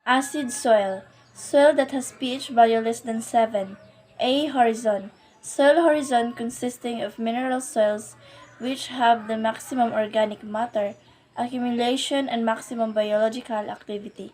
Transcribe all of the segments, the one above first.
Acid soil. Soil that has pH value less than 7. A. Horizon. Soil horizon consisting of mineral soils which have the maximum organic matter accumulation and maximum biological activity.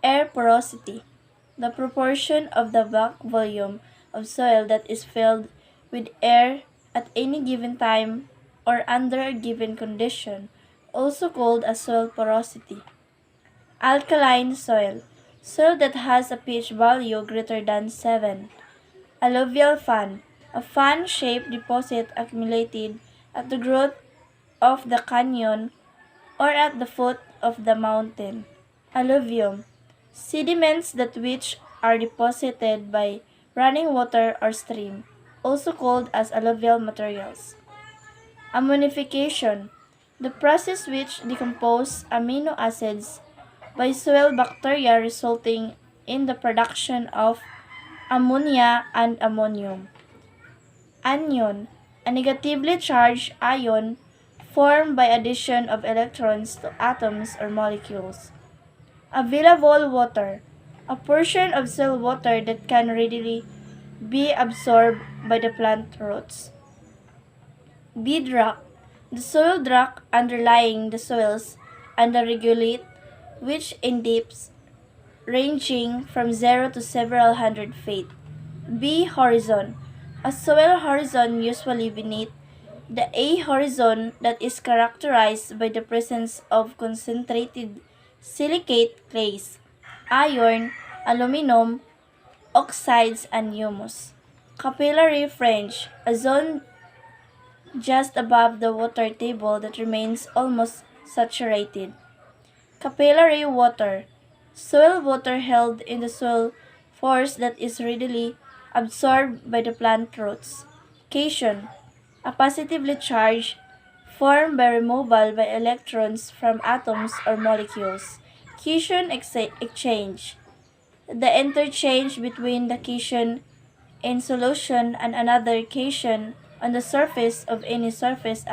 Air porosity. The proportion of the bulk volume of soil that is filled with air at any given time or under a given condition, also called as soil porosity. Alkaline soil. Soil that has a pH value greater than 7. Alluvial fan. A fan-shaped deposit accumulated at the growth of the canyon or at the foot of the mountain. Alluvium. Sediments that which are deposited by running water or stream, also called as alluvial materials. Ammonification. The process which decomposes amino acids by soil bacteria resulting in the production of ammonia and ammonium. Anion, a negatively charged ion formed by addition of electrons to atoms or molecules. Available water, a portion of soil water that can readily be absorbed by the plant roots. Bedrock, the soil rock underlying the soils and the regolith, which in depths ranging from 0 to several hundred feet. B. Horizon, a soil horizon usually beneath the A horizon that is characterized by the presence of concentrated silicate clays, iron, aluminum, oxides, and humus. Capillary fringe, a zone just above the water table that remains almost saturated. Capillary water, soil water held in the soil force that is readily absorbed by the plant roots. Cation, a positively charged formed by removal by electrons from atoms or molecules. Cation exchange, the interchange between the cation in solution and another cation on the surface of any surface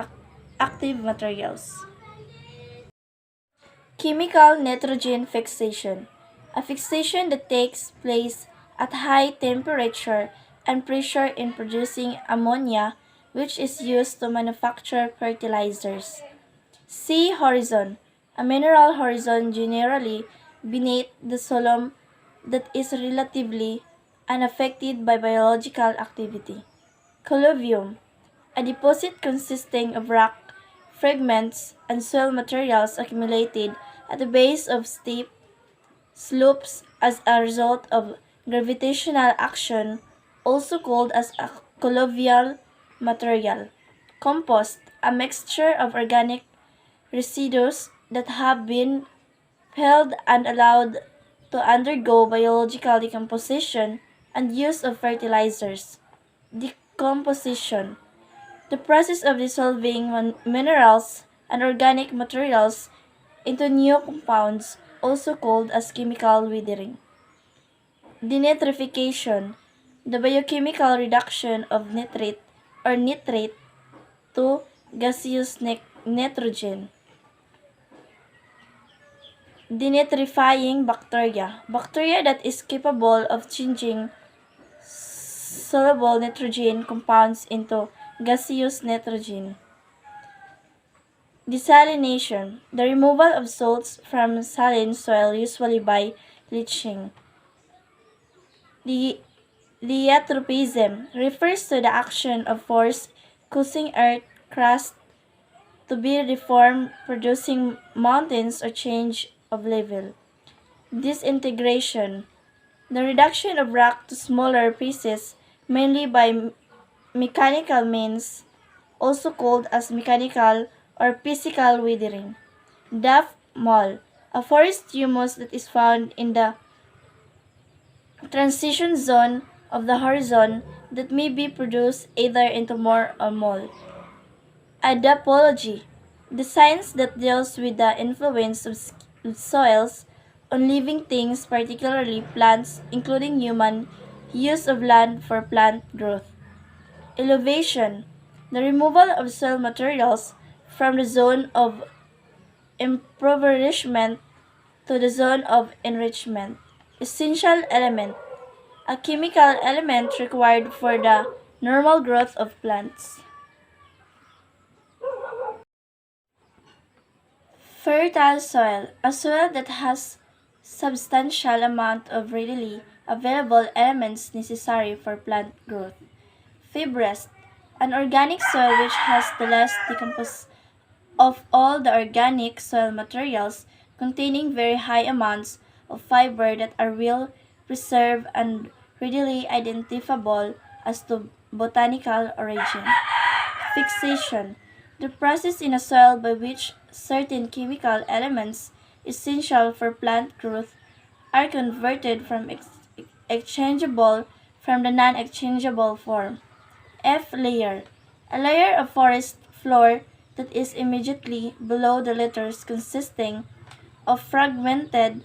active materials. Chemical nitrogen fixation, a fixation that takes place at high temperature and pressure in producing ammonia, which is used to manufacture fertilizers. C. Horizon, a mineral horizon generally beneath the column that is relatively unaffected by biological activity. Colluvium, a deposit consisting of rock, fragments, and soil materials accumulated at the base of steep slopes as a result of gravitational action, also called as a colloidal material. Compost, a mixture of organic residues that have been held and allowed to undergo biological decomposition and use of fertilizers. Decomposition, the process of dissolving minerals and organic materials into new compounds, also called as chemical withering. Denitrification, the biochemical reduction of nitrate or nitrate to gaseous nitrogen. Denitrifying bacteria, bacteria that is capable of changing soluble nitrogen compounds into gaseous nitrogen. Desalination, the removal of salts from saline soil usually by leaching. The Diatropism refers to the action of force causing earth crust to be deformed, producing mountains or change of level. Disintegration, the reduction of rock to smaller pieces, mainly by mechanical means, also called as mechanical or physical withering. Duff mold, a forest humus that is found in the transition zone of the horizon that may be produced either into more or mold. Adapology, the science that deals with the influence of soils on living things, particularly plants, including human use of land for plant growth. Elevation, the removal of soil materials from the zone of impoverishment to the zone of enrichment. Essential element, a chemical element required for the normal growth of plants. Fertile soil, a soil that has substantial amount of readily available elements necessary for plant growth. Fibrous, an organic soil which has the less decomposed of all the organic soil materials, containing very high amounts of fiber that are well preserved and readily identifiable as to botanical origin. Fixation, the process in a soil by which certain chemical elements essential for plant growth are converted from exchangeable from the non-exchangeable form. F layer, a layer of forest floor that is immediately below the letters consisting of fragmented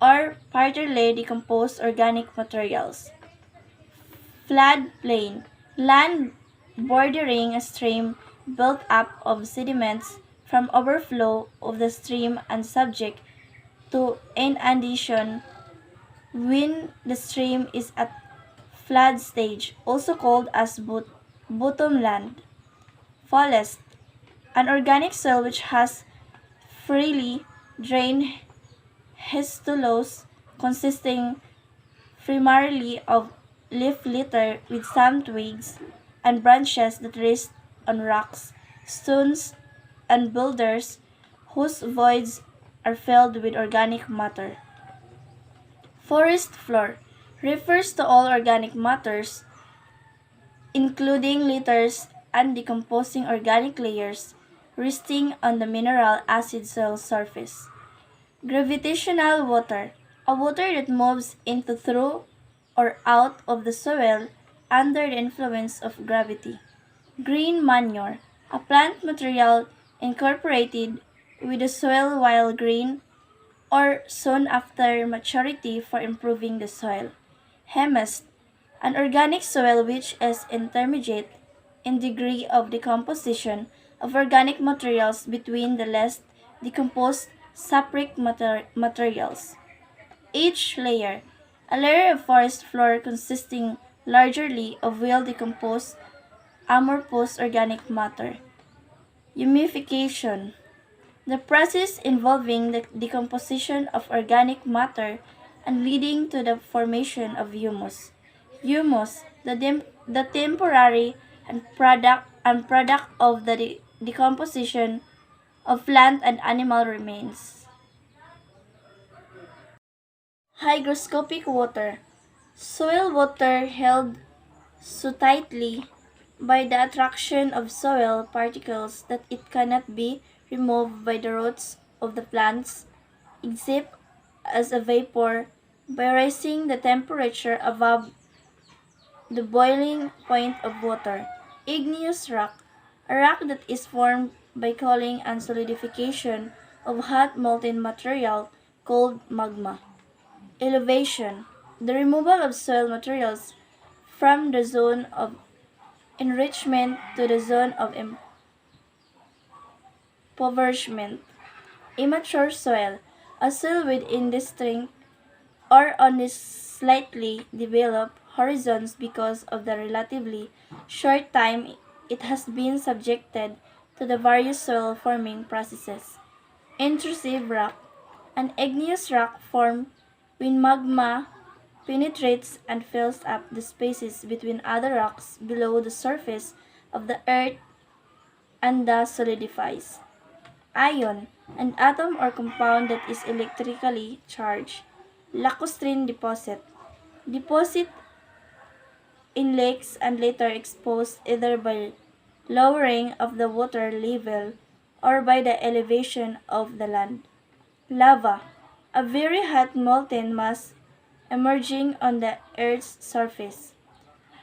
or partially decomposed organic materials. Floodplain, land bordering a stream built up of sediments from overflow of the stream and subject to inundation when the stream is at flood stage, also called as bottomland. Forest, an organic soil which has freely drained histulose consisting primarily of leaf litter with some twigs and branches that rest on rocks, stones, and boulders whose voids are filled with organic matter. Forest floor refers to all organic matters, including litters and decomposing organic layers resting on the mineral acid soil surface. Gravitational water, a water that moves into through or out of the soil under the influence of gravity. Green manure, a plant material incorporated with the soil while green or soon after maturity for improving the soil. Humus, an organic soil which is intermediate in degree of decomposition of organic materials between the less decomposed sapric materials. Each layer, a layer of forest floor consisting largely of well decomposed amorphous organic matter. Humification, the process involving the decomposition of organic matter and leading to the formation of humus. Humus, the temporary and product of the decomposition of plant and animal remains. Hygroscopic water, soil water held so tightly by the attraction of soil particles that it cannot be removed by the roots of the plants except as a vapor by raising the temperature above the boiling point of water. Igneous rock, a rock that is formed by cooling and solidification of hot molten material called magma. Elevation, the removal of soil materials from the zone of enrichment to the zone of impoverishment. Immature soil, a soil with indistinct or only slightly developed horizons because of the relatively short time it has been subjected to the various soil forming processes. Intrusive rock, an igneous rock formed when magma penetrates and fills up the spaces between other rocks below the surface of the earth and thus solidifies. Ion, an atom or compound that is electrically charged. Lacustrine deposit, deposit in lakes and later exposed either by lowering of the water level or by the elevation of the land. Lava, a very hot molten mass emerging on the Earth's surface.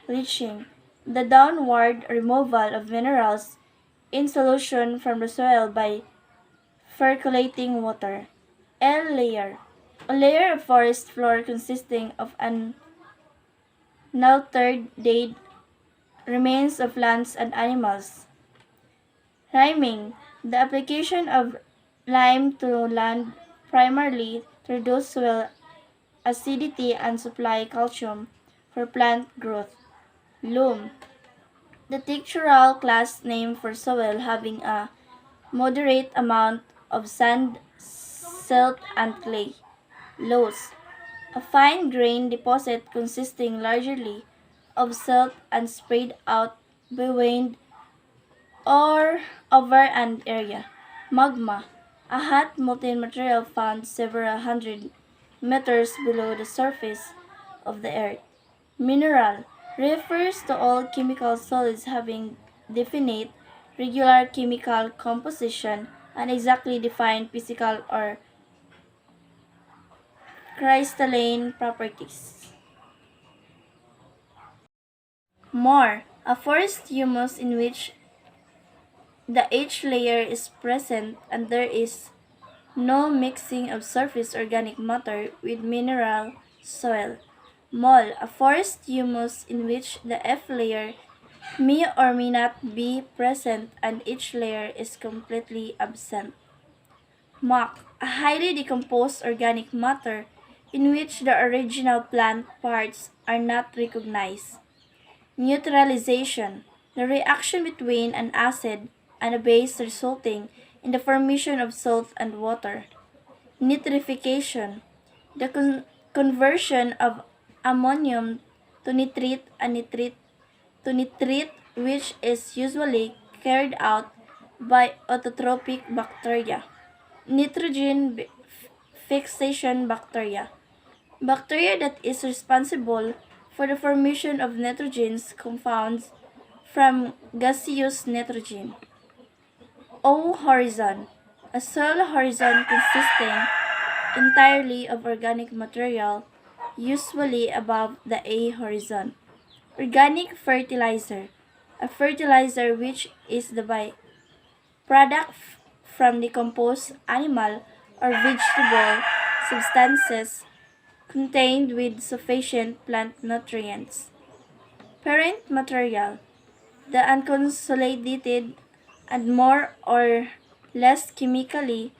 Leaching, the downward removal of minerals in solution from the soil by percolating water. L layer, a layer of forest floor consisting of unaltered dead remains of plants and animals. Liming, the application of lime to land primarily to reduce soil acidity and supply calcium for plant growth. Loam, the textural class name for soil having a moderate amount of sand, silt, and clay. Loess, a fine-grained deposit consisting largely of silt and spread out by wind or over an area. Magma, a hot molten material found several hundred meters below the surface of the earth. Mineral refers to all chemical solids having definite, regular chemical composition and exactly defined physical or crystalline properties. More, a forest humus in which the H layer is present and there is no mixing of surface organic matter with mineral soil. Mole, a forest humus in which the F layer may or may not be present and each layer is completely absent. Muck, a highly decomposed organic matter in which the original plant parts are not recognized. Neutralization, the reaction between an acid and a base resulting in the formation of salt and water. Nitrification, the conversion of ammonium to nitrate and nitrate to nitrate, which is usually carried out by autotrophic bacteria. Nitrogen fixation bacteria, bacteria that is responsible for the formation of nitrogenous compounds from gaseous nitrogen. O horizon, a soil horizon consisting entirely of organic material, usually above the A horizon. Organic fertilizer, a fertilizer which is the byproduct from decomposed animal or vegetable substances contained with sufficient plant nutrients. Parent material, the unconsolidated and more or less chemically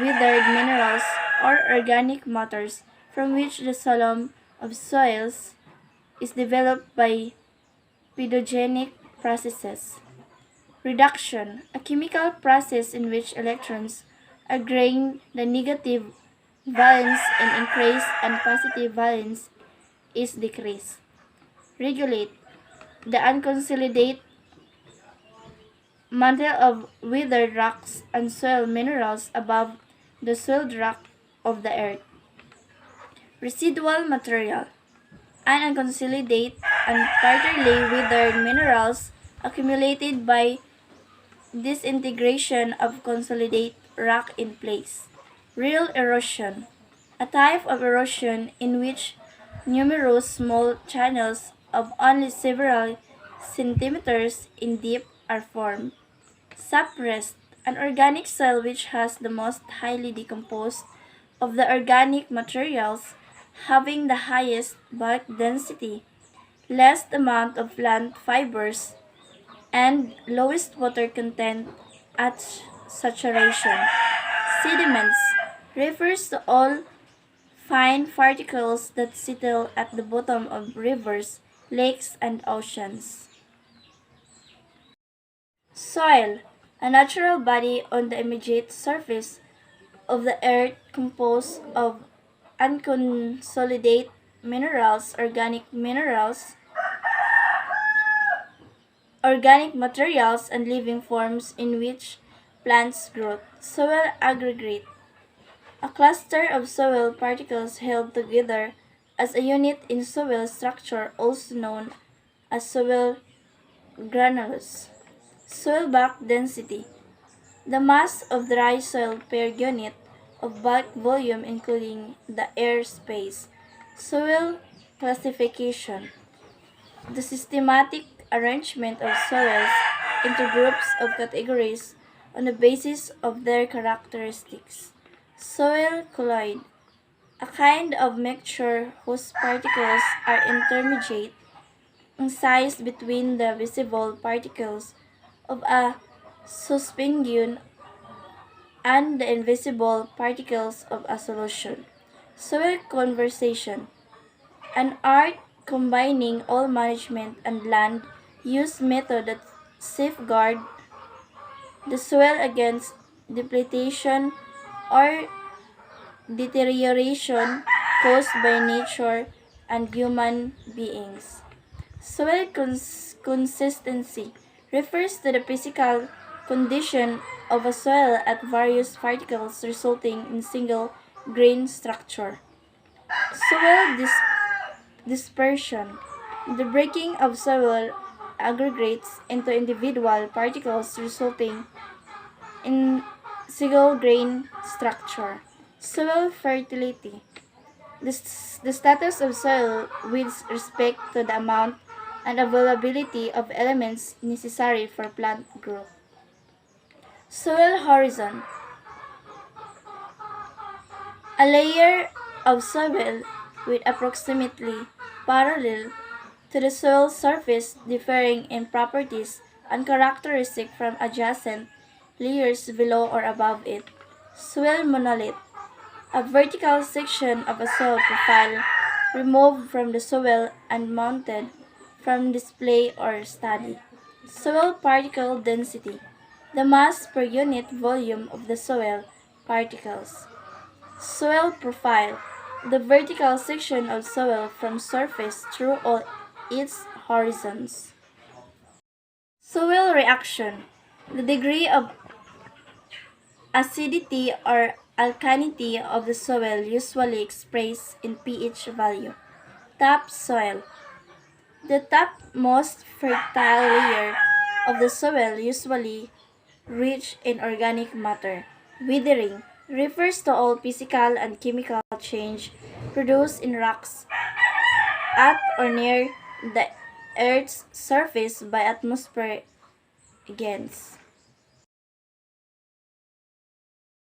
withered minerals or organic matters from which the column of soils is developed by pedogenic processes. Reduction, a chemical process in which electrons are gained the negative valence and increased and positive valence is decreased. Regulate, the unconsolidated mantle of withered rocks and soil minerals above the soiled rock of the earth. Residual material, an unconsolidated and partially withered minerals accumulated by disintegration of consolidated rock in place. Real erosion, a type of erosion in which numerous small channels of only several centimeters in depth are formed. Saprest, an organic soil which has the most highly decomposed of the organic materials, having the highest bulk density, least amount of plant fibers, and lowest water content at saturation. Sediments refers to all fine particles that settle at the bottom of rivers, lakes, and oceans. Soil, a natural body on the immediate surface of the earth composed of unconsolidated organic materials, and living forms in which plants grow. Soil aggregate, a cluster of soil particles held together as a unit in soil structure, also known as soil granules. Soil bulk density, the mass of dry soil per unit of bulk volume including the air space. Soil classification, the systematic arrangement of soils into groups of categories on the basis of their characteristics. Soil colloid, a kind of mixture whose particles are intermediate in size between the visible particles of a suspension and the invisible particles of a solution. Soil conservation, an art combining all management and land use method that safeguard the soil against depletion or deterioration caused by nature and human beings. Soil consistency refers to the physical condition of a soil at various particles resulting in single grain structure. Soil dispersion, the breaking of soil aggregates into individual particles resulting in single grain structure. Soil fertility, the status of soil with respect to the amount and availability of elements necessary for plant growth. Soil horizon, a layer of soil with approximately parallel to the soil surface differing in properties and characteristic from adjacent layers below or above it. Soil monolith, a vertical section of a soil profile removed from the soil and mounted from display or study. Soil particle density, the mass per unit volume of the soil particles. Soil profile, the vertical section of soil from surface through all its horizons. Soil reaction, the degree of acidity or alkalinity of the soil usually expressed in pH value. Topsoil, the topmost fertile layer of the soil usually rich in organic matter. Withering refers to all physical and chemical change produced in rocks at or near the Earth's surface by atmospheric agents.